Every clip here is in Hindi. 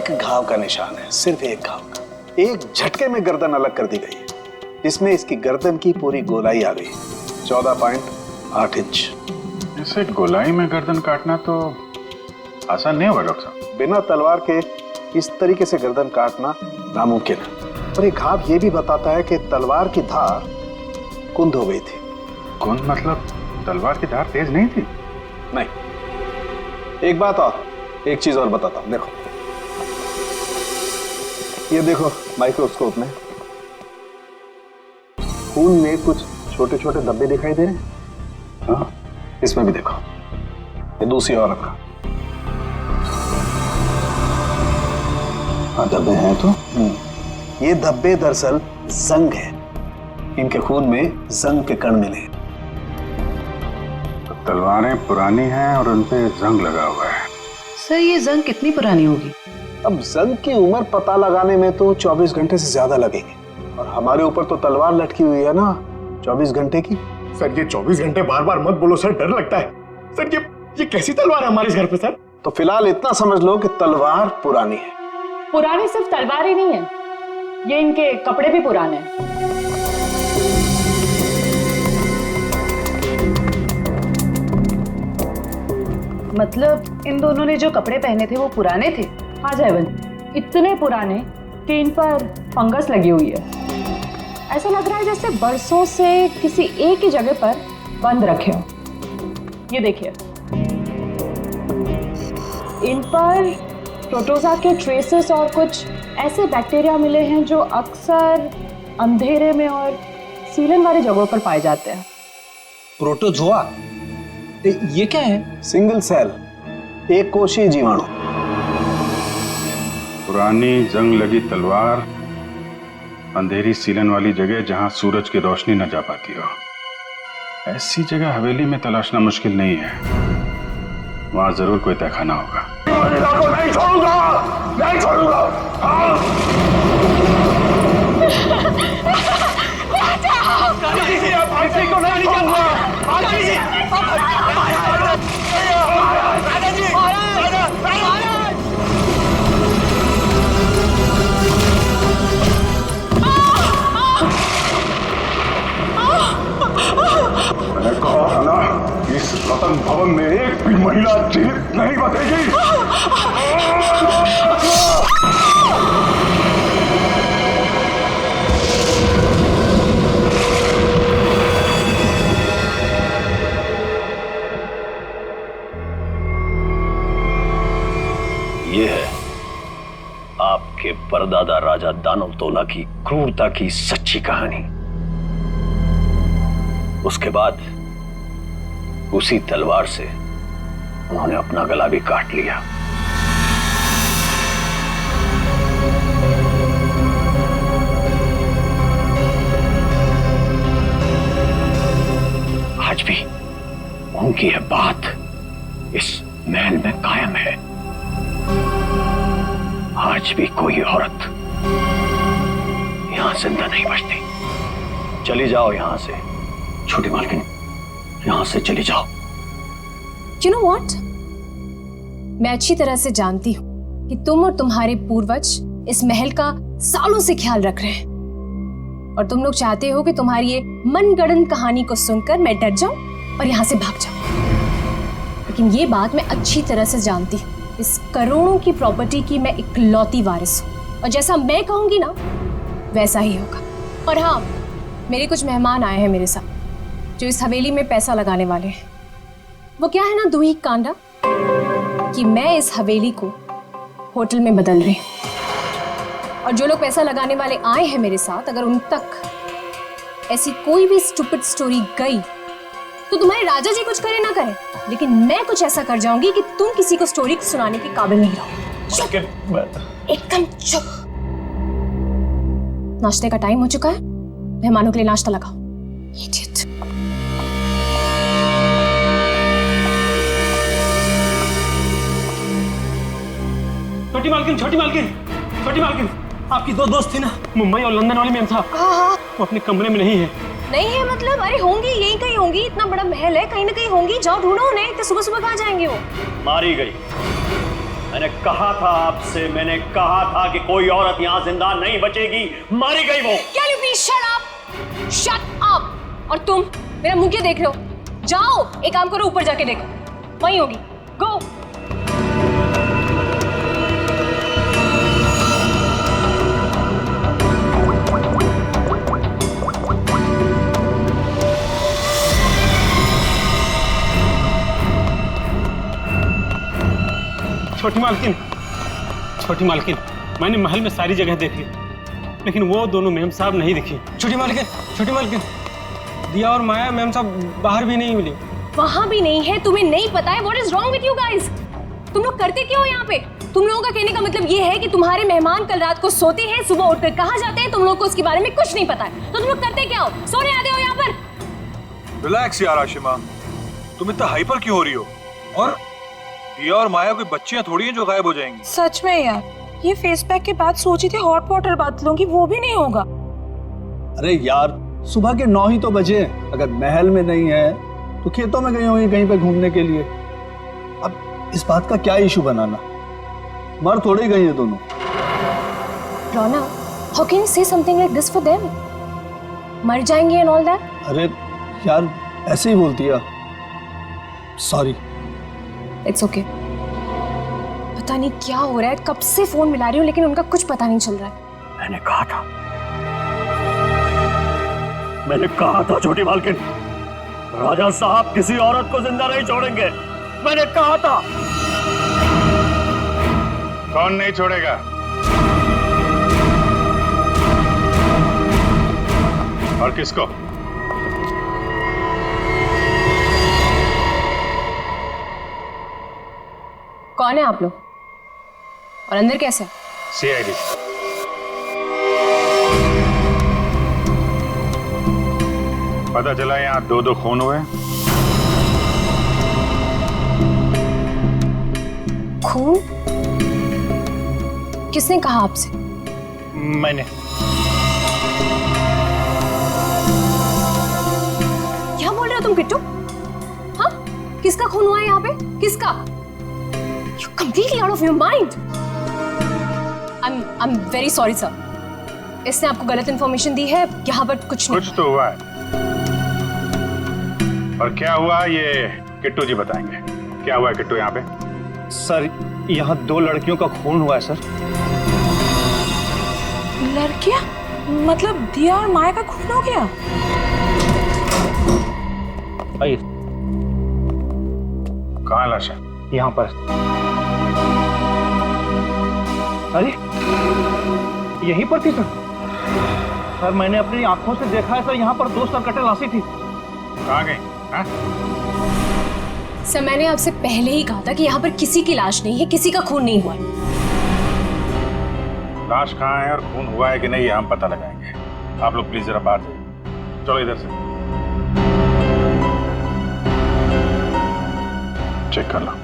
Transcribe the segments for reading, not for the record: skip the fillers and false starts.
एक घाव का निशान है, सिर्फ एक घाव का। एक झटके में गर्दन अलग कर दी गई है, जिसमें इसकी गर्दन की पूरी गोलाई आ गई, 14.8 इंच। इसे गोलाई में गर्दन काटना तो आसान नहीं होगा डॉक्टर साहब। बिना तलवार के इस तरीके से गर्दन काटना नामुमकिन है। और ये घाव ये भी बताता है कि तलवार की धार कुंद हो गई थी। कुंद मतलब तलवार की धार तेज नहीं थी? नहीं। एक बात और, एक चीज और बताता हूं, देखो ये देखो माइक्रोस्कोप में खून में कुछ छोटे छोटे धब्बे दिखाई दे रहे हैं। हाँ, इसमें भी देखो, ये दूसरी औरत का। हाँ, धब्बे हैं तो। ये धब्बे दरअसल जंग है, इनके खून में जंग के कण मिले। तो तलवारें पुरानी हैं और उन पे जंग लगा हुआ है। सर ये जंग कितनी पुरानी होगी? अब जंग की उम्र पता लगाने में तो 24 घंटे से ज्यादा लगेंगे, और हमारे ऊपर तो तलवार लटकी हुई है ना 24 घंटे की। सर ये 24 घंटे बार बार मत बोलो सर, डर लगता है। सर ये कैसी तलवार है हमारे इस घर पे सर? तो फिलहाल इतना समझ लो कि तलवार पुरानी है। पुरानी सिर्फ तलवार ही नहीं है, ये इनके कपड़े भी पुराने हैं। मतलब इन दोनों ने जो कपड़े पहने थे वो पुराने थे? हाँ जयवंत, इतने पुराने कि इन पर फंगस लगी हुई है। ऐसा लग रहा है जैसे बरसों से किसी एक ही जगह पर बंद रखे हो। ये देखिए, इन पर प्रोटोजा के ट्रेसेस और कुछ ऐसे बैक्टीरिया मिले हैं जो अक्सर अंधेरे में और सीलन वाली जगहों पर पाए जाते हैं। प्रोटोजोआ? ये क्या है? सिंगल सेल, एक कोशीय जीवाणु। पुरानी जंग लगी तलवार, अंधेरी सीलन वाली जगह जहां सूरज की रोशनी न जा पाती हो। ऐसी जगह हवेली में तलाशना मुश्किल नहीं है, वहां जरूर कोई तहखाना होगा। नहीं छोड़ूंगा, नहीं छोड़ूंगा। मैंने कहा ना, इस रतन भवन में एक भी महिला जीवित नहीं बचेगी। ये है आपके परदादा राजा दानवतोला की क्रूरता की सच्ची कहानी। उसके बाद उसी तलवार से उन्होंने अपना गला भी काट लिया। आज भी उनकी यह बात इस महल में कायम है। आज भी कोई औरत यहां जिंदा नहीं बचती। चली जाओ यहां से छोटी मालकिन, यहां से चली जाओ। You know what? मैं अच्छी तरह से जानती हूँ कि तुम और तुम्हारे पूर्वज इस महल का सालों से ख्याल रख रहे हैं, और तुम लोग चाहते हो कि तुम्हारी ये मनगढ़ंत कहानी को सुनकर मैं डर जाऊं और यहाँ से भाग जाऊं। लेकिन ये बात मैं अच्छी तरह से जानती हूँ, इस करोड़ों की प्रॉपर्टी की मैं इकलौती वारिस हूँ, और जैसा मैं कहूंगी ना वैसा ही होगा। और हाँ, मेरे कुछ मेहमान आए हैं मेरे साथ जो इस हवेली में पैसा लगाने वाले हैं। वो क्या है ना दूही कांडा, कि मैं इस हवेली को होटल में बदल रही हूँ, और जो लोग पैसा लगाने वाले आए हैं मेरे साथ, अगर उन तक ऐसी कोई भी स्टूपिड स्टोरी गई तो तुम्हारे राजा जी कुछ करे ना करे, लेकिन मैं कुछ ऐसा कर जाऊंगी कि तुम किसी को स्टोरी सुनाने के काबिल नहीं रहो। चुप, एकदम चुप। नाश्ते का टाइम हो चुका है, मेहमानों के लिए नाश्ता लगाओ। Idiot. छोटी मालकिन, छोटी मालकिन, छोटी मालकिन, आपकी दो दोस्त थी ना, मुंबई और लंदन वाली मैम साहब। हाँ, वो अपने कमरे में नहीं है। नहीं है मतलब? अरे होंगी, यही कहीं होंगी, इतना बड़ा महल है, कहीं ना कहीं होंगी। जाओ ढूंढो उन्हें, इतने सुबह सुबह कहाँ जाएंगे वो? मारी गई। मैंने कहा था आपसे, मैंने कहा था कि कोई औरत यहां जिंदा नहीं बचेगी, मारी गई वो। Can you please shut up? Shut up! और तुम मेरा मुंह क्यों देख रहे हो? जाओ, एक काम करो, ऊपर जाके देखो, वहीं होगी। गो। छोटी मालकिन, मैंने महल में सारी जगह देख ली, लेकिन वो दोनों मेम साहब नहीं दिखी। छोटी मालकिन, दिया और माया मेम साहब बाहर भी नहीं मिली। वहां भी नहीं है, तुम्हें नहीं पता है? What is wrong with you guys? तुम लोग करते क्यों हो यहाँ पे? तुम लोगों का कहने का मतलब ये है कि तुम्हारे मेहमान कल रात को सोते हैं, सुबह उठकर कहाँ जाते हैं, तुम लोग को उसके बारे में कुछ नहीं पता है। तो तुम लोग करते क्या हो? सोने आते हो यहाँ पर? रिलैक्स यार आशिमा, तुम इतना हाइपर क्यों हो रही हो? और दिया और माया कोई बच्चियां थोड़ी हैं जो गायब हो जाएंगी। सच में यार, ये फेस पैक के बाद सोची थी हॉट वाटर बात लूंगी, वो भी नहीं होगा। अरे यार, सुबह के 9 ही तो बजे। अगर महल में नहीं है तो खेतों में गई होंगी कहीं पे घूमने के लिए। अब इस बात का क्या इशू बनाना? मर थोड़ी गई है दोनों। रोना, how can you say something like this for them? मर जाएंगे and all that? अरे यार, ऐसे ही बोलती है। सॉरी। It's okay. पता नहीं क्या हो रहा है, कब से फोन मिला रही हूँ लेकिन उनका कुछ पता नहीं चल रहा है। मैंने कहा था छोटी मालकिन, राजा साहब किसी औरत को जिंदा नहीं छोड़ेंगे। मैंने कहा था। कौन नहीं छोड़ेगा? और किसको? कौन है आप लोग और अंदर कैसे? सीआईडी। पता चला यहाँ 2 खून हुए। खून? किसने कहा आपसे? मैंने। क्या बोल रहे हो तुम किट्टू? हाँ, किसका खून हुआ है यहाँ पे? किसका? You're completely out of your mind. I'm very sorry sir. इसने आपको गलत इंफॉर्मेशन दी है। यहाँ पर कुछ नहीं। कुछ तो हुआ है। और क्या हुआ ये किट्टू जी बताएंगे। क्या हुआ है किट्टू यहाँ पे? सर, यहाँ 2 लड़कियों का खून हुआ है सर। लड़कियां? मतलब दिया और माया का खून हो गया? आइए। कहाँ लाश है? यहाँ पर। अरे यहीं पर थी सर। सर, मैंने अपनी आंखों से देखा है सर, यहाँ पर 2 सरकटे लाशें थी। कहाँ गई? हाँ? सर, मैंने आपसे पहले ही कहा था कि यहाँ पर किसी की लाश नहीं है, किसी का खून नहीं हुआ। लाश कहाँ है और खून हुआ है कि नहीं, ये हम पता लगाएंगे। आप लोग प्लीज जरा बाहर जाइए। चलो इधर से चेक कर लो।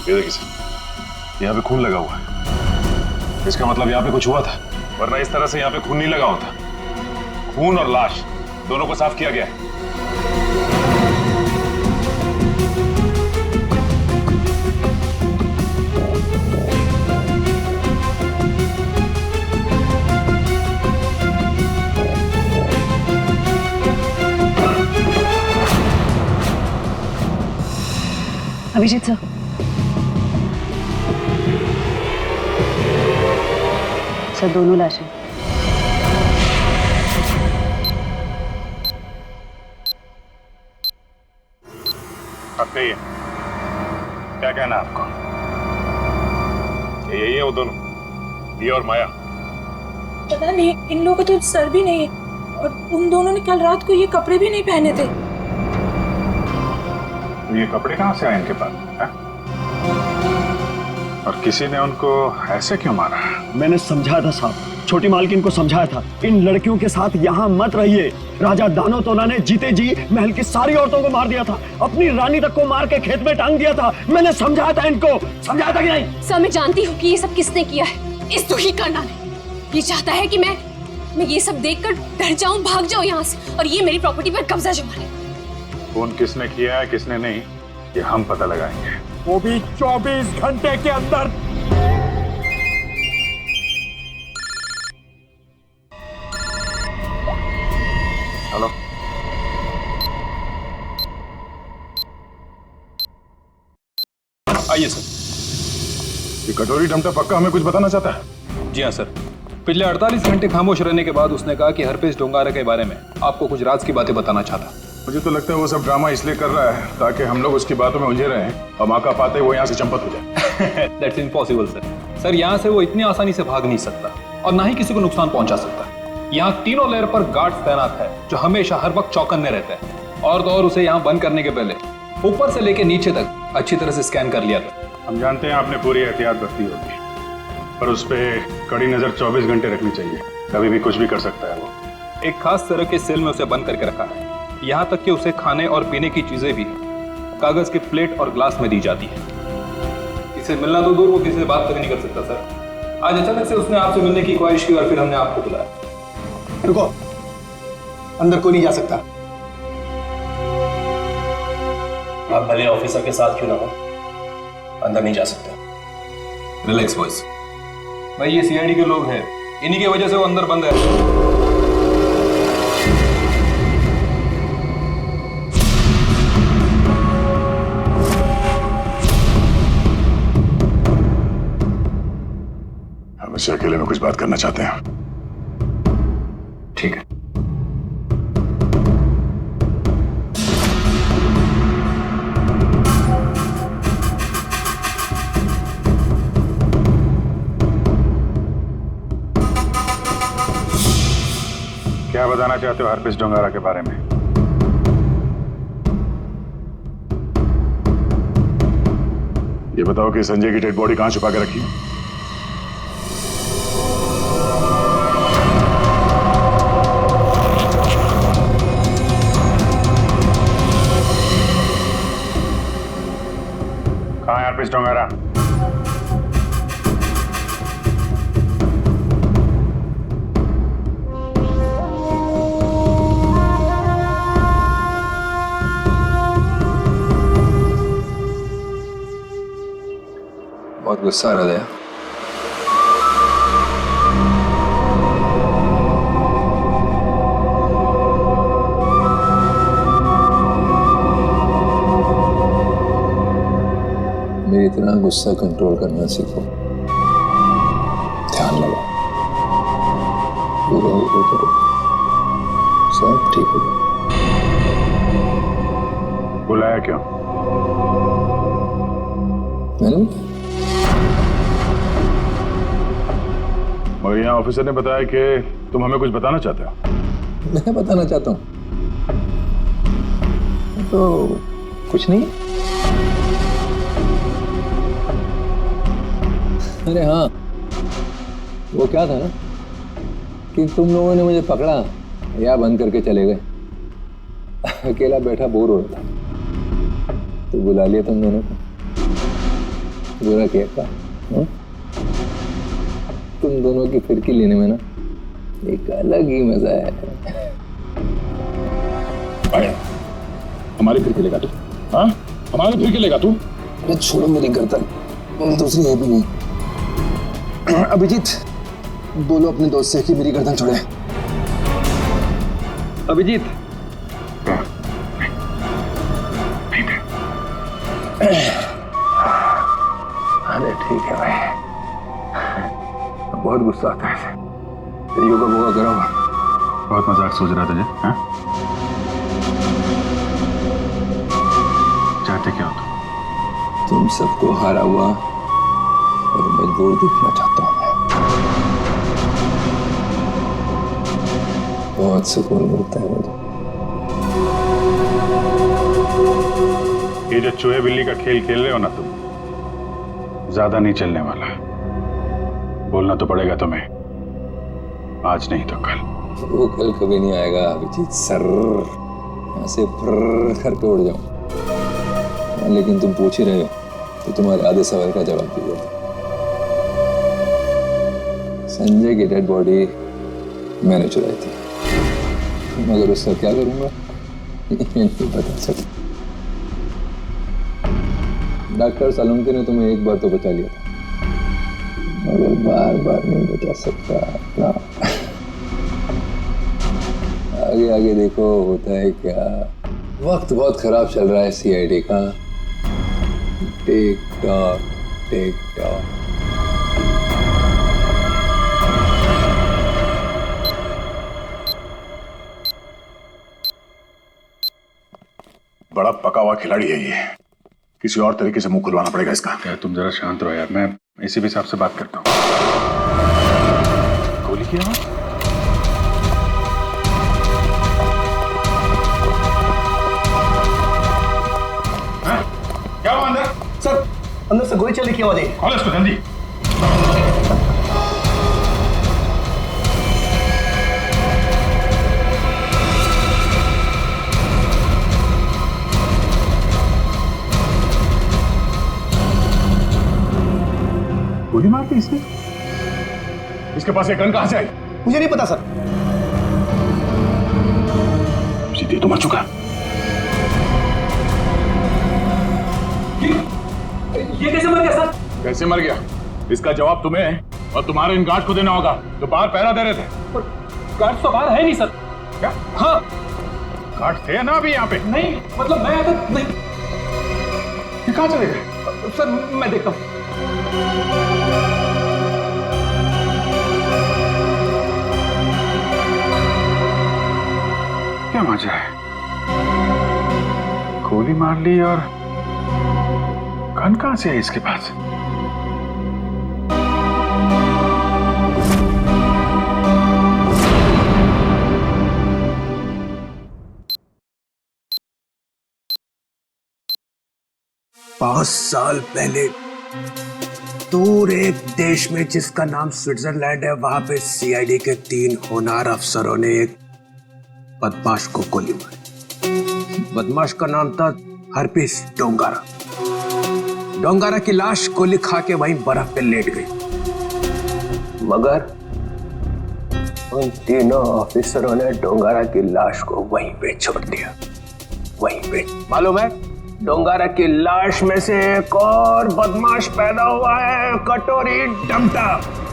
ये देखिए सर, यहाँ पे खून लगा हुआ है। इसका मतलब यहाँ पे कुछ हुआ था, वरना इस तरह से यहाँ पे खून नहीं लगा होता। खून और लाश दोनों को साफ किया गया है। अभिजीत सर, सर दोनों लाशें। अब कहिए, क्या कहना है आपको? यही है वो दोनों, दिया और माया? पता नहीं, इन लोगों को तो सर भी नहीं है और उन दोनों ने कल रात को ये कपड़े भी नहीं पहने थे। ये कपड़े कहाँ से आए इनके पास है? और किसी ने उनको ऐसे क्यों मारा? मैंने समझा था साहब, छोटी मालकिन को समझाया था, इन लड़कियों के साथ यहाँ मत रहिए। राजा दानोतोला ने जीते जी महल की सारी औरतों को मार दिया था, अपनी रानी तक को मार के खेत में टांग दिया था। मैंने समझाया था इनको, समझाया था कि नहीं? सर मैं जानती हूँ कि ये सब किसने किया है। इस दुखी करना ने ये चाहता है कि मैं ये सब देखकर डर जाऊं, भाग जाऊं यहाँ से और ये मेरी प्रॉपर्टी पर कब्जा जमा ले। फोन किसने किया है किसने नहीं, ये हम पता लगाएंगे, वो भी 24 घंटे के अंदर। हेलो, आइए सर। ये कटोरी डमटा पक्का हमें कुछ बताना चाहता है? जी हाँ सर, पिछले 48 घंटे खामोश रहने के बाद उसने कहा कि हरपेश डोंगारा के बारे में आपको कुछ राज की बातें बताना चाहता। मुझे तो लगता है वो सब ड्रामा इसलिए कर रहा है ताकि हम लोग उसकी बातों में उलझे रहें और मौका पाते वो यहाँ से चंपत हो जाए। That's impossible sir. सर यहाँ से वो इतनी आसानी से भाग नहीं सकता और ना ही किसी को नुकसान पहुंचा सकता। यहाँ तीनों लेयर पर गार्ड्स तैनात है जो हमेशा हर वक्त चौकन्ने रहते हैं। और तो और उसे यहाँ बंद करने के पहले ऊपर से लेके नीचे तक अच्छी तरह से स्कैन कर लिया था। हम जानते हैं आपने पूरी एहतियात बरती होगी, पर उस पर कड़ी नजर 24 घंटे रखनी चाहिए, कभी भी कुछ भी कर सकता है वो। एक खास तरह के सेल में उसे बंद करके रखा है, यहाँ तक कि उसे खाने और पीने की चीजें भी कागज के प्लेट और ग्लास में दी जाती है। इसे मिलना तो दूर, वो किसी से बात तक नहीं कर सकता सर। आज अचानक से उसने आपसे मिलने की ख्वाहिश की और फिर हमने आपको बुलाया। रुको, अंदर कोई नहीं जा सकता। आप भले ऑफिसर के साथ क्यों ना हो, अंदर नहीं जा सकते। रिलैक्स बॉयज, भाई ये सीआईडी के लोग हैं, इन्हीं की वजह से वो अंदर बंद है। हम इससे अकेले में कुछ बात करना चाहते हैं। ठीक है। क्या बताना चाहते हो हरपेश डोंगारा के बारे में? ये बताओ कि संजय की डेड बॉडी कहां छुपा के रखी? कहां है हरपेश डोंगारा? बहुत गुस्सा आ रहा है। मेरी इतना गुस्सा कंट्रोल करना सीखो, ध्यान लगाओ, पूरा वो करो, सब ठीक हो जाएगा। बुलाया क्यों? मैंने और यहाँ ऑफिसर ने बताया कि तुम हमें कुछ बताना चाहते हो। मैं बताना चाहता हूँ तो कुछ नहीं। अरे हाँ, वो क्या था ना कि तुम लोगों ने मुझे पकड़ा या बंद करके चले गए। अकेला बैठा बोर हो रहा था तो बुला लिया तुम दोनों को। बुरा किया था? तुम दोनों की फिरकी लेने में ना एक अलग ही मजा है। हमारी फिरकी लेगा तू? हाँ, हमारी फिरकी लेगा तू? अरे छोड़ो मेरी गर्दन, दूसरी है भी नहीं। अभिजीत, बोलो अपने दोस्त से कि मेरी गर्दन छोड़े। अभिजीत, अरे ठीक है भाई, बहुत गुस्सा आता है। योगा वोगा करो। बहुत मजाक सोच रहा तुझे? हाँ? चाहते क्या हो तुम सबको हारा हुआ और मजबूर दिखना चाहता हूँ मैं। बहुत सुकून मिलता है मुझे। ये जो चूहे बिल्ली का खेल खेल रहे हो ना तुम, ज्यादा नहीं चलने वाला। बोलना तो पड़ेगा तुम्हें। आज नहीं तो कल। वो कल कभी नहीं आएगा अभिजीत सर, यहाँ से फर्र करके उड़ जाऊं। लेकिन तुम पूछ ही रहे हो तो तुम्हारे आधे सवाल का जवाब दीजिए। संजय की डेड बॉडी मैंने चुराई थी, मगर उसका क्या करूंगा ये नहीं बता सकता। डॉक्टर सालुंके ने तुम्हें एक बार तो बचा लिया था, मगर बार बार नहीं बचा सकता ना। आगे आगे देखो होता है क्या। वक्त बहुत खराब चल रहा है सीआईडी का। Tick tock tick tock. बड़ा पका हुआ खिलाड़ी है ये, किसी और तरीके से मुंह खुलवाना पड़ेगा इसका। क्या तुम जरा शांत रहो यार, मैं इसी भी हिसाब से बात करता हूँ। गोली की आवाज? क्या हुआ अंदर? सर अंदर से गोली चलने की आवाज आई। खोलो इसको जल्दी। गोली मार दी इसने? इसके पास एक गन कहां से आई? मुझे नहीं पता सर। सीधे तो मर चुका। ये कैसे मर गया सर? कैसे मर गया इसका जवाब तुम्हें और तुम्हारे इन गार्ड को देना होगा जो बाहर पहरा दे रहे थे। गार्ड तो बाहर है नहीं सर। क्या? हाँ गार्ड थे ना अभी यहाँ पे? नहीं, मतलब मैं तो नहीं। ये कहाँ चले गए? सर मैं देखता हूँ। क्या मजा है, गोली मार ली और गन कहां से है इसके पास? पांच साल पहले दूर एक देश में जिसका नाम स्विट्जरलैंड है, वहां पे सीआईडी के 3 होनहार अफसरों ने एक बदमाश को गोली मारी। बदमाश का नाम था हरपीस डोंगारा। डोंगारा की लाश गोली खा के वहीं बर्फ पे लेट गई, मगर उन तीनों ऑफिसरों ने डोंगारा की लाश को वहीं पे छोड़ दिया। वहीं पे मालूम है, डोंगारा की लाश में से एक और बदमाश पैदा हुआ है, कटोरी डमटा।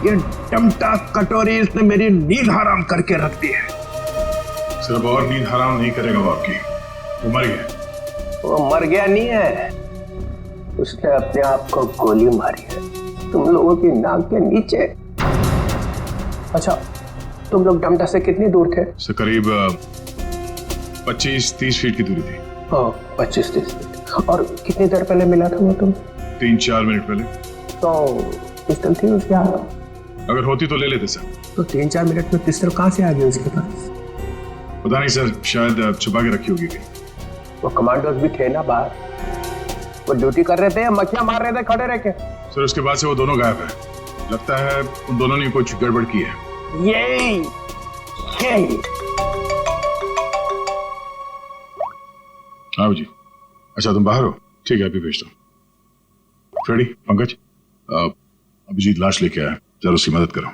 ये डमटा कटोरी इसने मेरी नींद हराम करके रख दी है। सिर्फ और नींद हराम नहीं करेगा वो आपकी, वो मर गया। वो मर गया नहीं है, उसने अपने आप को गोली मारी है तुम लोगों की नाक के नीचे। अच्छा, तुम लोग डमटा से कितनी दूर थे? से करीब 25-30 फीट की दूरी थी। 25-30 फीट। और कितनी देर पहले मिला था वो तुम? 3-4 मिनट पहले। तो पिस्टल थी उसके हाथ? अगर होती तो ले लेते सर। तो 3-4 मिनट में पिस्टल कहाँ से आ गई उसके पास? पता नहीं सर, शायद छुपा के रखी होगी कहीं। वो कमांडोज भी थे ना बाहर, वो ड्यूटी कर रहे थे या मक्खियां मार रहे थे खड़े रह के? सर उसके बाद से वो दोनों गायब है। लगता है उन दोनों ने कुछ गड़बड़ की है। यही हाँ जी। अच्छा तुम बाहर हो? ठीक है, अभी भेजता हूँ। फ्रेडी, पंकज, अभिजीत लाश लेके आया, जरा उसकी मदद करो।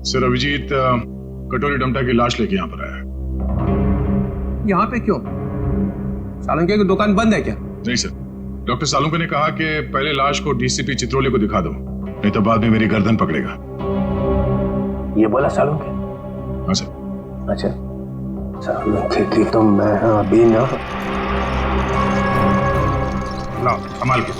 सर अभिजीत कटोरी डमटा की लाश लेके यहाँ पर आया है। यहाँ पे क्यों? सालुंके की दुकान बंद है क्या? नहीं सर, डॉक्टर सालुंके ने कहा कि पहले लाश को डीसीपी चित्रोले को दिखा दो, नहीं तो बाद में मेरी गर्दन पकड़ेगा। ये बोला सालुंके? हाँ सर। अच्छा, सालुंके की तो मैं अभी ना। लाओ संभाल के।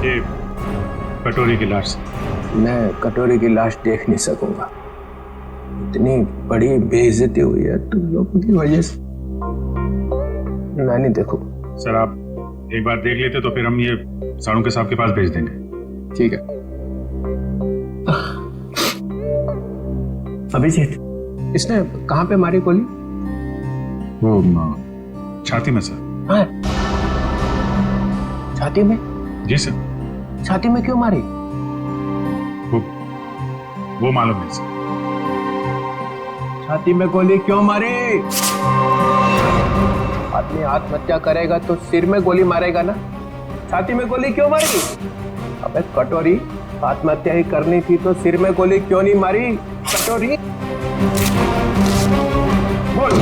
ये कटोरी की लाश। मैं कटोरी की लाश देख नहीं सकूंगा, इतनी बड़ी बेइज्जती हुई है तुम लोगों की वजह से। मैं नहीं देखूंगा। सर आप एक बार देख लेते तो फिर हम ये सालुंके साहब के पास भेज देंगे। ठीक है। अभिजीत, इसने कहाँ पे मारी गोली? वो छाती में सर। हाँ, छाती में? जी सर। छाती में क्यों मारी? वो मालूम नहीं सर। छाती में गोली क्यों मारी? आदमी आत्महत्या करेगा तो सिर में गोली मारेगा ना, छाती में गोली क्यों मारी? अबे कटोरी, आत्महत्या ही करनी थी तो सिर में गोली क्यों नहीं मारी? कटोरी बोल।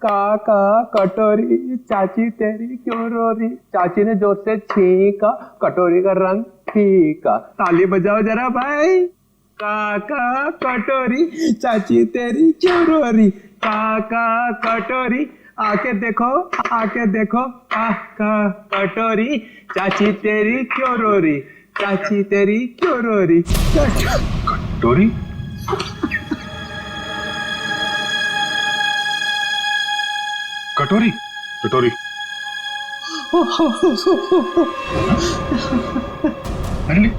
काका कटोरी, चाची तेरी क्यों रो रही? चाची ने जोर से छींका, कटोरी का रंग फीका। ताली बजाओ जरा भाई। काका कटोरी, चाची तेरी क्यों रो रही? काका कटोरी, आके देखो, आके देखो। काका कटोरी, चाची तेरी क्यों रो रही? चाची तेरी क्यों रो रही? कटोरी? कटोरी? कटोरी? अरे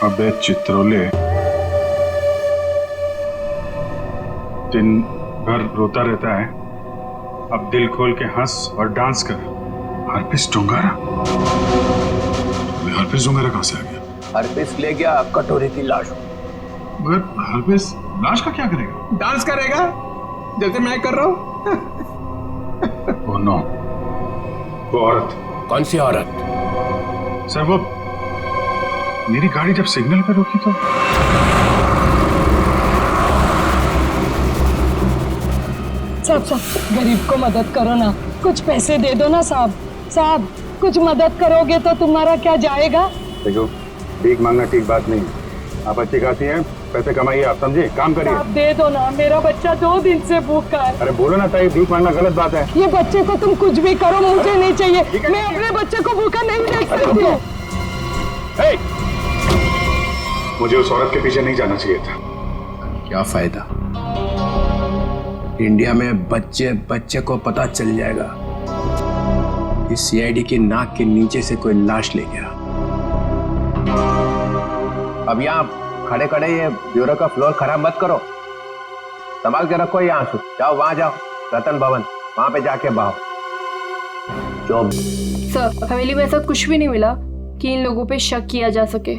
अबे चित्रोले, दिन भर रोता रहता है, अब दिल खोल के हंस और डांस कर। हरपिस डोंगारा? हरपिस डोंगारा कहां से आ गया? हरपिस ले गया कटोरी की लाश। मगर हरपिस लाश का क्या करेगा? डांस करेगा जैसे मैं कर रहा हूं। ओह नो, वो औरत। कौन सी औरत? सर वो मेरी गाड़ी जब सिग्नल पे रुकी तो साहब गरीब को मदद करो ना, कुछ पैसे दे दो ना साहब। साहब कुछ मदद करोगे तो तुम्हारा क्या जाएगा? देखो, भीख मांगना ठीक बात नहीं। आप अच्छी खासी हैं, पैसे कमाइए, आप समझे, काम करिए। आप दे दो ना, मेरा बच्चा 2 दिन से भूखा है। अरे बोलो ना ताई, भीख मांगना गलत बात है। ये बच्चे को तुम कुछ भी करो, मुझे नहीं चाहिए। मैं अपने बच्चे को भूखा नहीं देख सकती हूँ। मुझे उस औरत के पीछे नहीं जाना चाहिए था। क्या फायदा? इंडिया में बच्चे बच्चे को पता चल जाएगा कि सीआईडी की नाक के नीचे से कोई लाश ले गया। अब यहाँ खड़े खड़े ये ब्यूरो का फ्लोर खराब मत करो, संभाल के रखो ये आंसू। जाओ वहां जाओ, रतन भवन, वहां पे जाके बहाओ। जो सर हवेली में ऐसा कुछ भी नहीं मिला कि इन लोगों पे शक किया जा सके।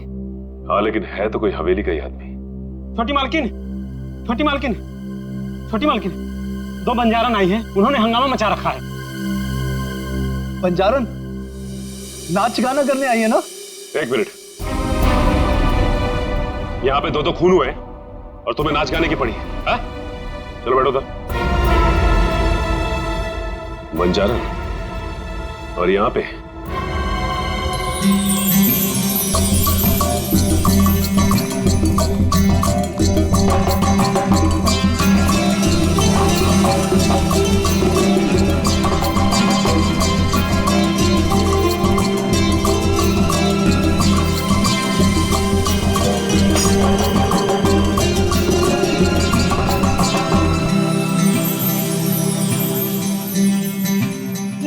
हाँ लेकिन है तो कोई हवेली का ही आदमी। छोटी मालकिन, छोटी मालकिन, छोटी मालकिन, 2 बंजारन आई हैं, उन्होंने हंगामा मचा रखा है। बंजारन नाच गाना करने आई है ना? एक मिनट, यहाँ पे 2 खून हुए और तुम्हें नाच गाने की पड़ी है? चलो बैठो उधर। बंजारन और यहाँ पे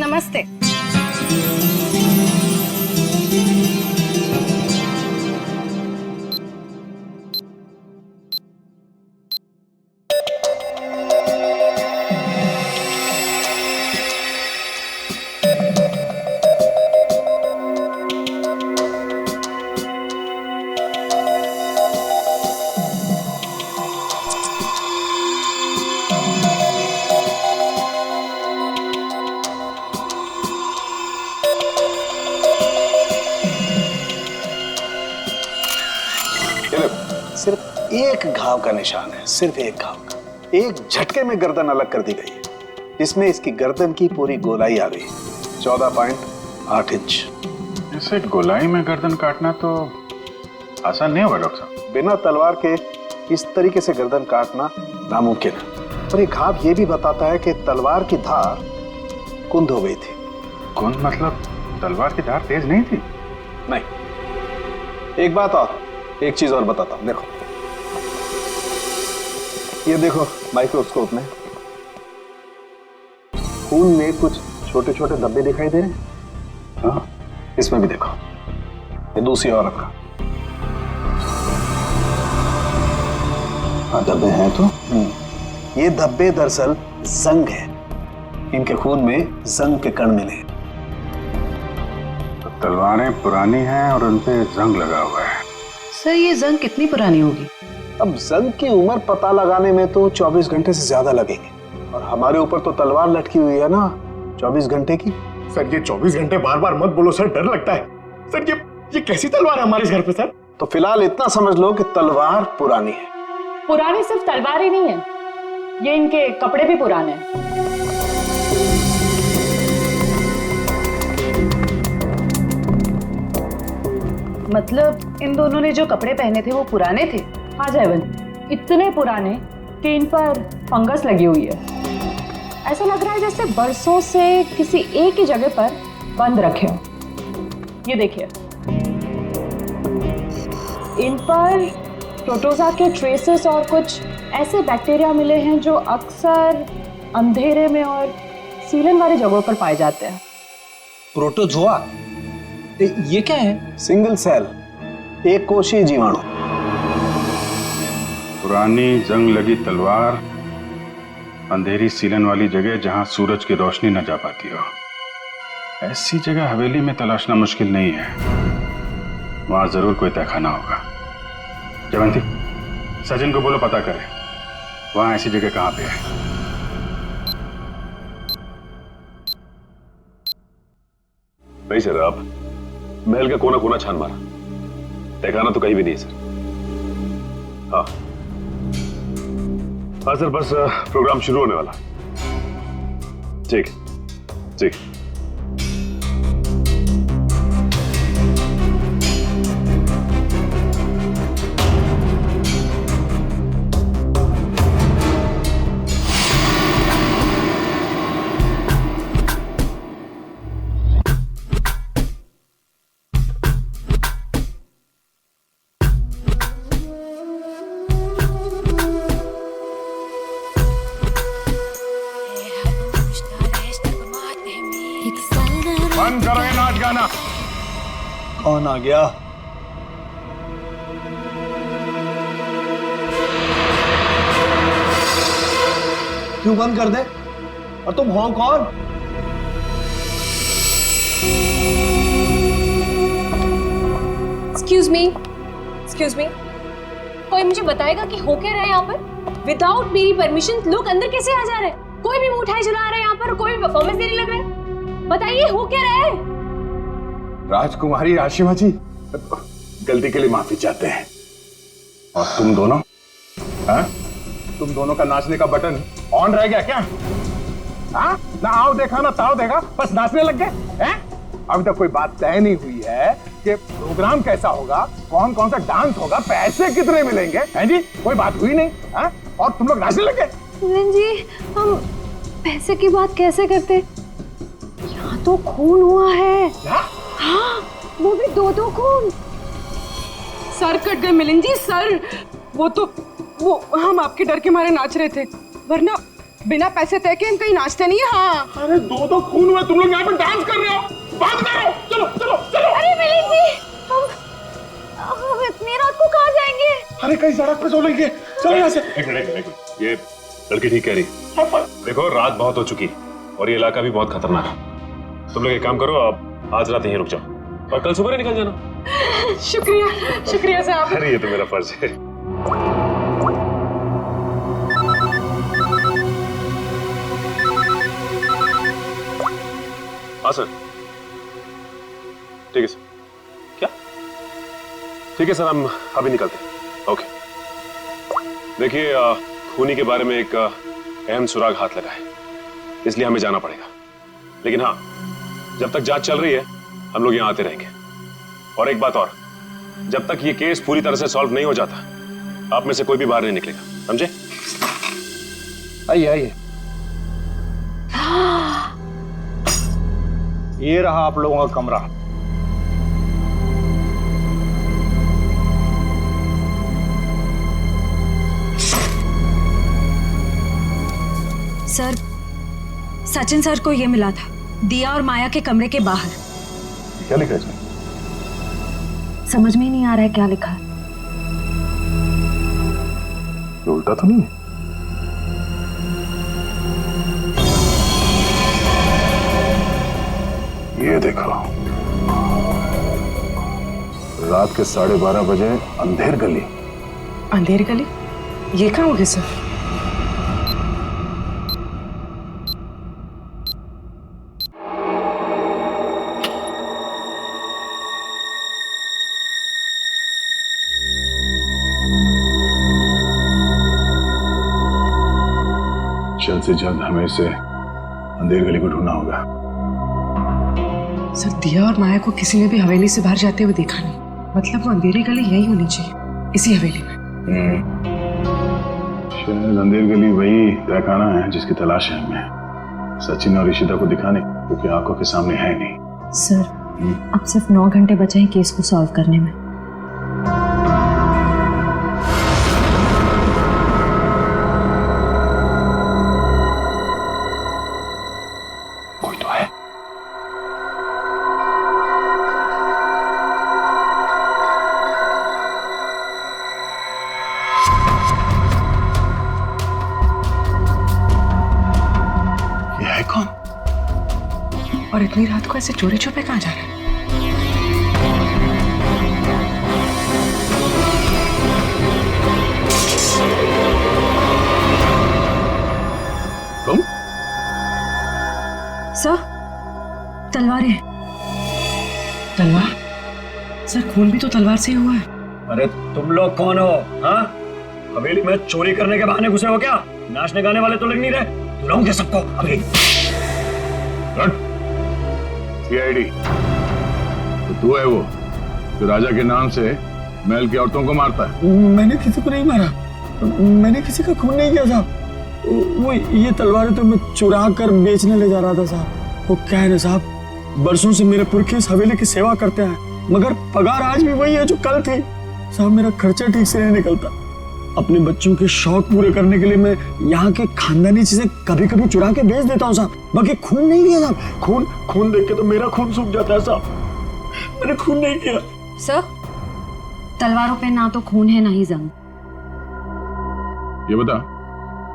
नमस्ते। सिर्फ एक घाव का निशान है, सिर्फ एक घाव का। एक झटके में गर्दन अलग कर दी गई है, जिसमें इसकी गर्दन की पूरी गोलाई आ गई, 14.8 इंच। इसे गोलाई में गर्दन काटना तो आसान नहीं होगा डॉक्टर साहब। बिना तलवार के इस तरीके से गर्दन काटना नामुमकिन है। और ये घाव ये भी बताता है कि तलवार की धार कुंद हो गई थी। कुंद मतलब तलवार की धार तेज नहीं थी? नहीं। एक बात और, एक चीज और बताता हूं, देखो ये देखो माइक्रोस्कोप में खून में कुछ छोटे छोटे धब्बे दिखाई दे रहे हैं। हाँ, इसमें भी देखो, ये दूसरी औरत का। हाँ धब्बे हैं तो। ये धब्बे दरअसल जंग है, इनके खून में जंग के कण मिले। तो तलवारें पुरानी हैं और उन पे जंग लगा हुआ है। सर ये जंग कितनी पुरानी होगी? अब जंग की उम्र पता लगाने में तो 24 घंटे से ज्यादा लगेंगे, और हमारे ऊपर तो तलवार लटकी हुई है ना 24 घंटे की। सर ये 24 घंटे बार बार मत बोलो सर, डर लगता है। सर ये कैसी तलवार है हमारे घर पे सर? तो फिलहाल इतना समझ लो कि तलवार पुरानी है। पुरानी सिर्फ तलवार ही नहीं है, ये इनके कपड़े भी पुराने हैं। मतलब इन दोनों ने जो कपड़े पहने थे वो पुराने थे? हाँ जयवंत, इतने पुराने कि इन पर फंगस लगी हुई है। ऐसा लग रहा है जैसे बरसों से किसी एक ही जगह पर बंद रखे हो। ये देखिए, इन पर प्रोटोजा के ट्रेसेस और कुछ ऐसे बैक्टीरिया मिले हैं जो अक्सर अंधेरे में और सीलन वाली जगहों पर पाए जाते हैं। प्रोटोजोआ, ये क्या है? सिंगल सेल, एक कोशीय जीवाणु। पुरानी जंग लगी तलवार, अंधेरी सीलन वाली जगह जहां सूरज की रोशनी न जा पाती हो। ऐसी जगह हवेली में तलाशना मुश्किल नहीं है, वहां जरूर कोई तहखाना होगा। जयवंती, सचिन को बोलो पता करे वहां ऐसी जगह कहां पे है। नहीं सर, आप महल का कोना कोना छान मारा, तहखाना तो कहीं भी नहीं है सर। हाँ हाँ सर, बस प्रोग्राम शुरू होने वाला। ठीक ठीक। बंद करो ये नाच गाना। कौन आ गया? क्यों बंद कर दे? और तुम हो कौन? एक्सक्यूज मी, कोई मुझे बताएगा कि हो क्या रहा है यहाँ पर? विदाउट मेरी परमिशन लोग अंदर कैसे आ जा रहे हैं? कोई भी मिठाई चला रहा है यहाँ पर, कोई भी परफॉर्मेंस देने लग रहा है। बताइए हो क्या रहा है? राजकुमारी आशिमा जी, गलती के लिए माफी चाहते हैं। और तुम दोनों, हाँ? तुम दोनों का नाचने का बटन ऑन रह गया क्या? हाँ? ना आओ देखा ना ताओ देखा, बस नाचने लग गए हैं? अभी तक कोई बात तय नहीं हुई है कि प्रोग्राम कैसा होगा, कौन कौन सा डांस होगा, पैसे कितने मिलेंगे, हैं जी? कोई बात हुई नहीं, हाँ? और तुम लोग नाचने लग गए। जी, हम पैसे की बात कैसे करते? यहाँ तो खून हुआ है। हाँ, वो भी दो खून। सर कट गए मिलिंद जी, सर। वो हम आपके डर के मारे नाच रहे थे, वरना बिना पैसे तय के हम कहीं नाचते नहीं है। हाँ। अरे दो खून हुए, तुम लोग यहाँ पर डांस कर रहे हो, बात करो, चलो चलो चलो। अरे मिलिंद जी, हम इतनी रात को कहाँ जाएंगे? अरे कहीं सड़क पे सो लेंगे, चलो यहाँ से। एक मिनट, ये लड़की ठीक कह रही। देखो रात बहुत हो चुकी और ये इलाका भी बहुत खतरनाक है। तुम लोग एक काम करो, आप आज रात यहीं रुक जाओ और कल सुबह निकल जाना। शुक्रिया साहब। अरे ये तो मेरा फर्ज है। हाँ सर, ठीक है सर। क्या? ठीक है सर, हम अभी निकलते हैं। ओके। देखिए, खूनी के बारे में एक अहम सुराग हाथ लगा है, इसलिए हमें जाना पड़ेगा। लेकिन हाँ, जब तक जांच चल रही है हम लोग यहाँ आते रहेंगे। और एक बात और, जब तक ये केस पूरी तरह से सॉल्व नहीं हो जाता आप में से कोई भी बाहर नहीं निकलेगा, समझे? आइए आइए। ये रहा आप लोगों का कमरा। सर, सचिन सर को ये मिला था, दिया और माया के कमरे के बाहर। क्या लिखा है इसमें? समझ में ही नहीं आ रहा है क्या लिखा है। उल्टा तो नहीं है? ये देखो, रात के 12:30 बजे अंधेर गली। अंधेर गली? ये कहाँ होगी सर? जल्द से जल्द हमें इसे अंधेर गली को ढूंढना होगा। सर, दिया और माया को किसी ने भी हवेली से बाहर जाते हुए देखा नहीं। मतलब वो अंधेरी गली यही होनी चाहिए, इसी हवेली में। शायद अंधेर गली वही तहखाना है जिसकी तलाश है हमें। सचिन और ईशिता को दिखाने, क्योंकि आंखों के सामने है नहीं। सर, अब सिर्फ 9 घंटे बचे हैं केस को सॉल्व करने में। कोई तो है। ये है कौन? और इतनी रात को ऐसे चोरी छुपे कहाँ जा रहे हैं? तुम? सर, तलवारें। तलवार? सर, खून भी तो तलवार से ही हुआ है। अरे तुम लोग कौन हो? हाँ, हवेली में चोरी करने के बहाने घुसे हो क्या? नाचने गाने वाले तो लग नहीं रहे। बुलाऊंगे सबको अभी। सीआईडी तो तू है वो जो राजा के नाम से महल की औरतों को मारता है? मैंने किसी को नहीं मारा, मैंने किसी का खून नहीं किया साहब। वो ये तलवारें तो मैं चुरा कर बेचने ले जा रहा था साहब। वो क्या है ना साहब, बरसों से मेरे पुरखे इस हवेली की सेवा करते हैं, मगर पगार आज भी वही है जो कल थी साहब। मेरा खर्चा ठीक से नहीं निकलता। अपने बच्चों के शौक पूरे करने के लिए मैं यहाँ के खानदानी चीजें कभी कभी चुरा के बेच देता हूँ साहब। बाकी खून नहीं किया साहब। खून देख के तो मेरा खून सूख जाता है साहब। मैंने खून नहीं किया। सर, तलवारों पे ना तो खून है ना ही जंग। ये बता,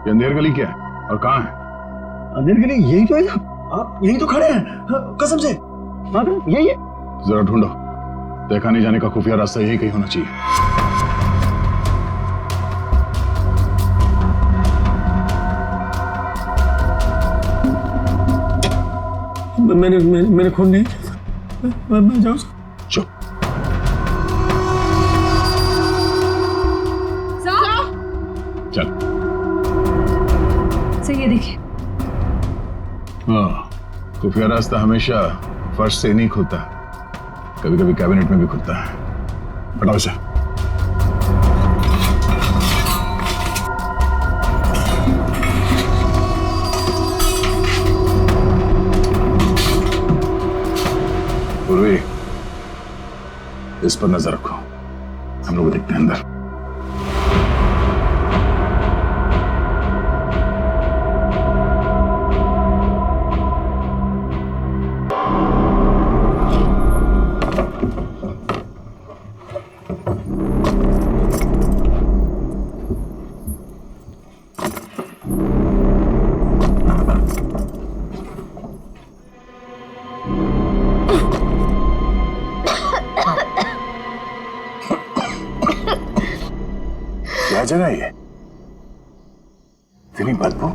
ये अंधेर गली क्या है और कहाँ है? अंधेर गली यही तो है साहब। आप यही तो खड़े हैं, हाँ, कसम से यही है। जरा ढूंढो, देखा नहीं जाने का खुफिया रास्ता यही कहीं होना चाहिए। मैंने खून नहीं किया। मैं जाऊँ? चुप। चल। सर, ये देखिए। हाँ, खुफिया रास्ता हमेशा फर्श से नहीं खुलता, कभी कभी कैबिनेट में भी खुलता है। हटाओ इसे। पूर्वी, इस पर नजर रखो, हम लोग देखते हैं अंदर। क्या जगह है? इतनी बदबू?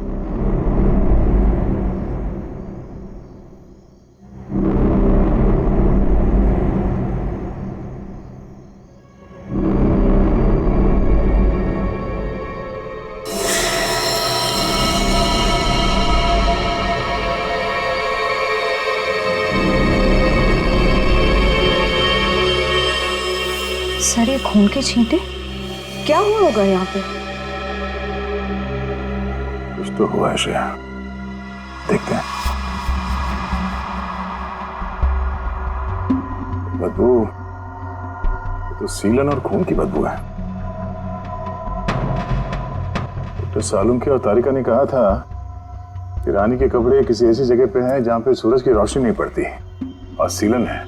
सर, ये खून के छींटे क्या हुआ होगा यहाँ पे? कुछ तो हुआ है श्रेया, देखते हैं। बदबू तो सीलन और खून की बदबू है। डॉक्टर सालुम के और तारिका ने कहा था कि रानी के कपड़े किसी ऐसी जगह पे हैं जहां पे सूरज की रोशनी नहीं पड़ती, और सीलन है।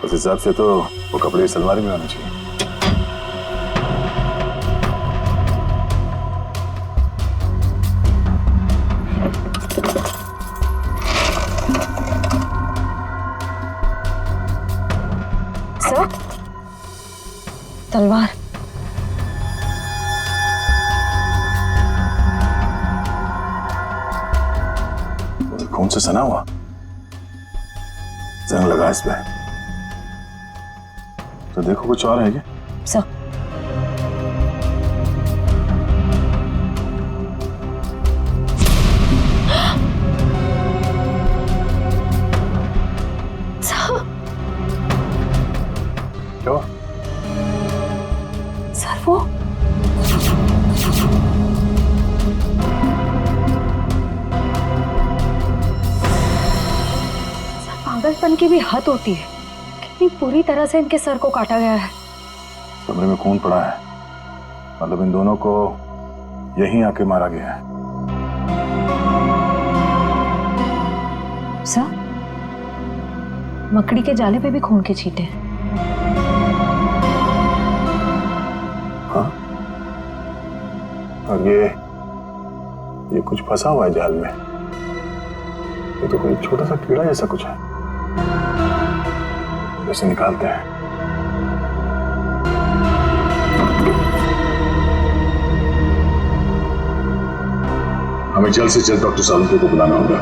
उस हिसाब से तो वो कपड़े सलवार में होने चाहिए। तलवार। खून से सना हुआ जंग लगा इस पे। तो देखो कुछ और है क्या? सर क्यों? सर वो पागलपन की भी हद होती है। कितनी पूरी तरह से इनके सर को काटा गया है। कमरे में खून पड़ा है, मतलब इन दोनों को यहीं आके मारा गया है। सर मकड़ी के जाले पे भी खून के छींटे हैं। हाँ? और ये कुछ फंसा हुआ है जाल में। ये तो कोई छोटा सा कीड़ा जैसा कुछ है। इसे निकालते हैं। हमें जल्द से जल्द डॉक्टर सालुंके को बुलाना होगा।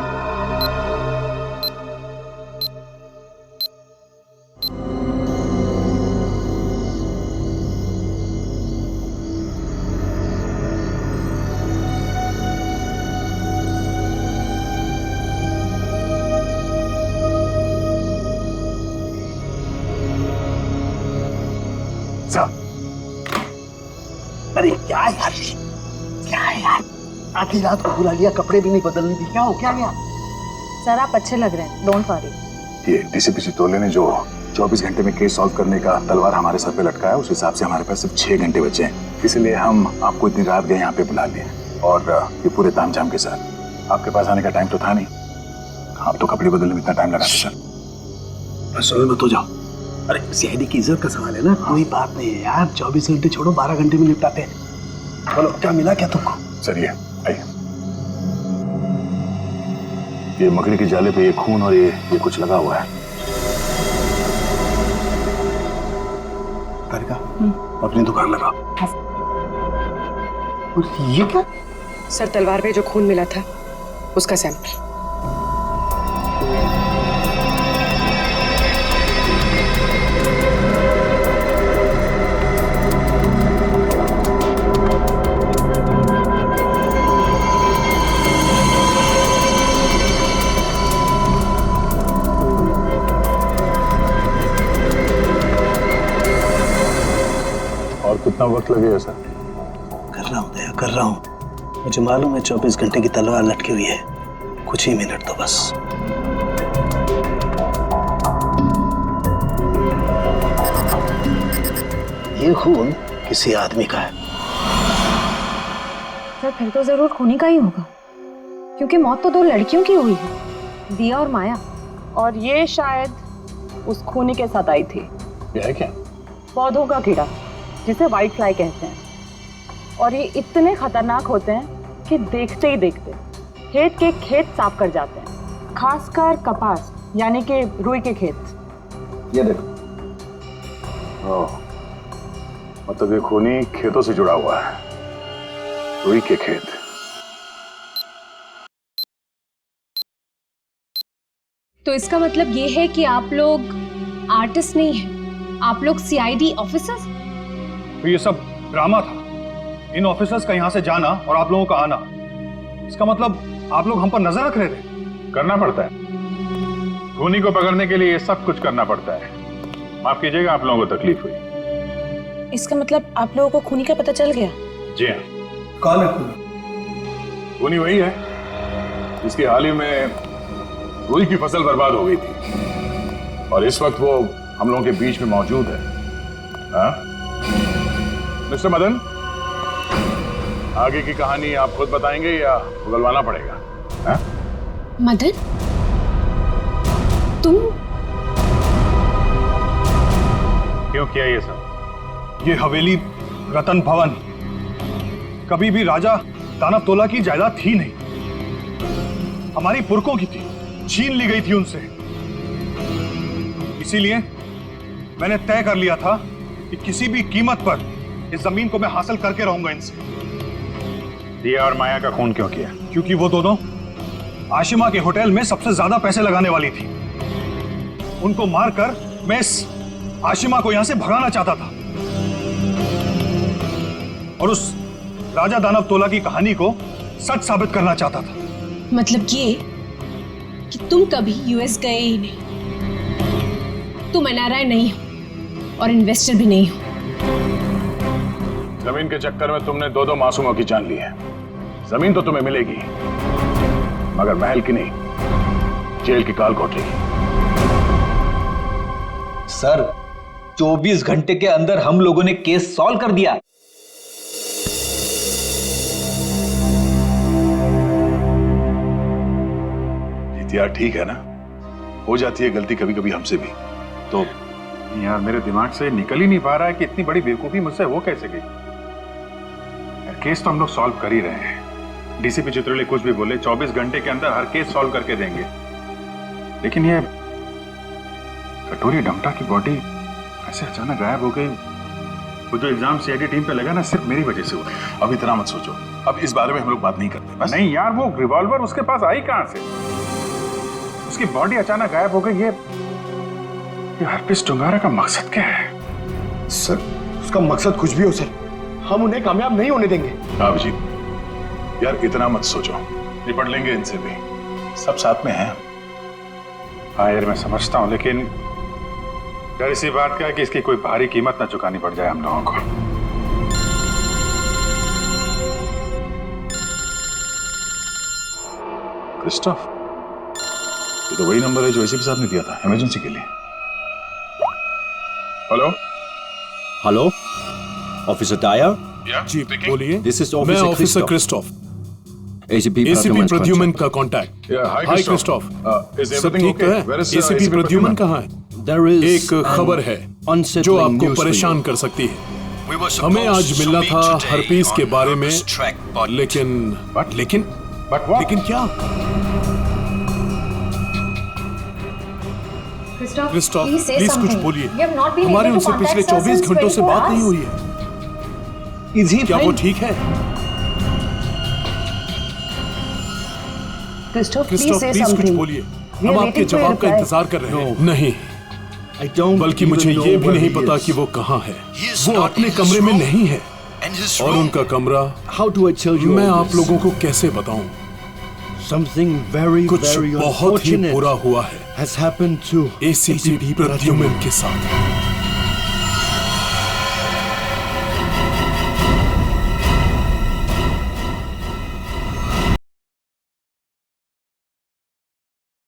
अरे क्या यार, क्या है यार, आधी रात को बुला लिया, कपड़े भी नहीं बदलने दी। क्या हो क्या गया? सर आप अच्छे लग रहे हैं, डोंट वरी। ये डीसीपी चितौले ने जो 24 घंटे में केस सॉल्व करने का तलवार हमारे सर पे लटकाया है, उस हिसाब से हमारे पास सिर्फ 6 घंटे बचे हैं। इसलिए हम आपको इतनी रात गए यहाँ पे बुला लिए, और ये पूरे तामझाम के साथ। आपके पास आने का टाइम तो था नहीं, आप तो कपड़े बदलने में इतना टाइम लगाते सर। बस मत हो जाओ। अरे सीआईडी की इज्जत का सवाल है ना, कोई बात नहीं है यार। 24 घंटे छोड़ो, 12 घंटे में निपटाते हैं। बोलो क्या मिला क्या तुमको? सर ये आइए, ये मकड़ी के जाले पे ये खून और ये कुछ लगा हुआ है। तारिका अपनी दुकान लगा। और ये क्या? सर तलवार पे जो खून मिला था उसका सैंपल। कितना वक्त लगेगा सर? कर रहा हूँ दया, कर रहा हूँ। मुझे मालूम है 24 घंटे की तलवार लटकी हुई है, कुछ ही मिनट तो बस। ये खून किसी आदमी का है। सर फिर तो जरूर खूनी का ही होगा, क्योंकि मौत तो 2 लड़कियों की हुई है, दिया और माया। और ये शायद उस खूनी के साथ आई थी। ये है क्या? पौधों का कीड़ा जिसे व्हाइट फ्लाई कहते हैं, और ये इतने खतरनाक होते हैं कि देखते ही देखते खेत के खेत साफ कर जाते हैं, खासकर कपास यानी कि रुई के खेत। ये देखो, मतलब ये खूनी खेतों से जुड़ा हुआ है, रुई के खेत। तो इसका मतलब ये है कि आप लोग आर्टिस्ट नहीं हैं, आप लोग सीआईडी ऑफिसर्स। तो ये सब ड्रामा था, इन ऑफिसर्स का यहाँ से जाना और आप लोगों का आना। इसका मतलब आप लोग हम पर नजर रख रहे थे। करना पड़ता है, खूनी को पकड़ने के लिए ये सब कुछ करना पड़ता है। माफ कीजिएगा आप लोगों को तकलीफ हुई। इसका मतलब आप लोगों को खूनी का पता चल गया? जी हाँ। कौन है खूनी? खूनी वही है जिसकी हाल ही में रुई की फसल बर्बाद हो गई थी, और इस वक्त वो हम लोगों के बीच में मौजूद है। हाँ? मिस्टर मदन, आगे की कहानी आप खुद बताएंगे या उगलवाना पड़ेगा? हाँ? मदन, तुम क्यों किया ये सब? ये हवेली रतन भवन कभी भी राजा दानव तोला की जायदाद थी नहीं, हमारी पुरखों की थी, छीन ली गई थी उनसे। इसीलिए मैंने तय कर लिया था कि कि किसी भी कीमत पर इस जमीन को मैं हासिल करके रहूंगा इनसे। दिया और माया का खून क्यों किया? क्योंकि वो दोनों आशिमा के होटल में सबसे ज्यादा पैसे लगाने वाली थी। उनको मारकर मैं इस आशिमा को यहां से भगाना चाहता था और उस राजा दानव तोला की कहानी को सच साबित करना चाहता था। मतलब ये कि तुम कभी यूएस गए ही नहीं, तुम एनआरआई नहीं हो और इन्वेस्टर भी नहीं हो। जमीन के चक्कर में तुमने दो मासूमों की जान ली है। जमीन तो तुम्हें मिलेगी, मगर महल की नहीं, जेल की काल कोठरी। सर 24 घंटे के अंदर हम लोगों ने केस सॉल्व कर दिया। यार ठीक है ना, हो जाती है गलती कभी कभी हमसे भी। तो यार मेरे दिमाग से निकल ही नहीं पा रहा है कि इतनी बड़ी बेवकूफी मुझसे हो कैसे गई। यार केस तो हम लोग सॉल्व कर ही रहे हैं। डीसीपी चित्रले कुछ भी बोले, 24 घंटे के अंदर हर केस सॉल्व करके देंगे। लेकिन ये कटोरी डमटा की बॉडी ऐसे अचानक गायब हो गई। वो जो एग्जाम सीआईडी टीम पे लगा ना, सिर्फ मेरी वजह से हुआ। अब इतना मत सोचो, अब इस बारे में हम लोग बात नहीं करते बस। नहीं यार, वो रिवॉल्वर उसके पास आई कहां से? उसकी बॉडी अचानक गायब हो गई। ये हरपिस डुंगारा का मकसद क्या है? सर उसका मकसद कुछ भी हो सर, हम उन्हें कामयाब नहीं होने देंगे। अभिजीत यार इतना मत सोचो, निपट लेंगे इनसे भी, सब साथ में हैं। हाँ यार मैं समझता हूँ, लेकिन डर इसी बात का है कि इसकी कोई भारी कीमत ना चुकानी पड़ जाए हम लोगों को। क्रिस्टोफ, ये तो वही नंबर है जो एसीपी साहब ने दिया था इमरजेंसी के लिए। Hello hello, officer Dyer. जी बोलिए। दिस इज मैं ऑफिसर क्रिस्टोफ, एसीपी प्रद्युमन का कांटेक्ट। हाय क्रिस्टोफ, सब ठीक तो है? एसीपी प्रद्युमन कहाँ है? एक खबर है जो आपको परेशान कर सकती है। हमें आज मिलना था हरपीस के बारे में, लेकिन क्या? क्रिस्टोफ प्लीज कुछ बोलिए। हमारे उनसे पिछले 24 घंटों से बात नहीं हुई है। क्या वो ठीक है? क्रिस्टोफ प्लीज कुछ बोलिए, हम आपके जवाब का इंतजार कर रहे हैं। नहीं, बल्कि मुझे ये भी नहीं पता कि वो कहाँ है। वो अपने कमरे में नहीं है और उनका कमरा मैं आप लोगों को कैसे बताऊं? कुछ बहुत ही बुरा हुआ है एसीपी प्रद्युमन के साथ।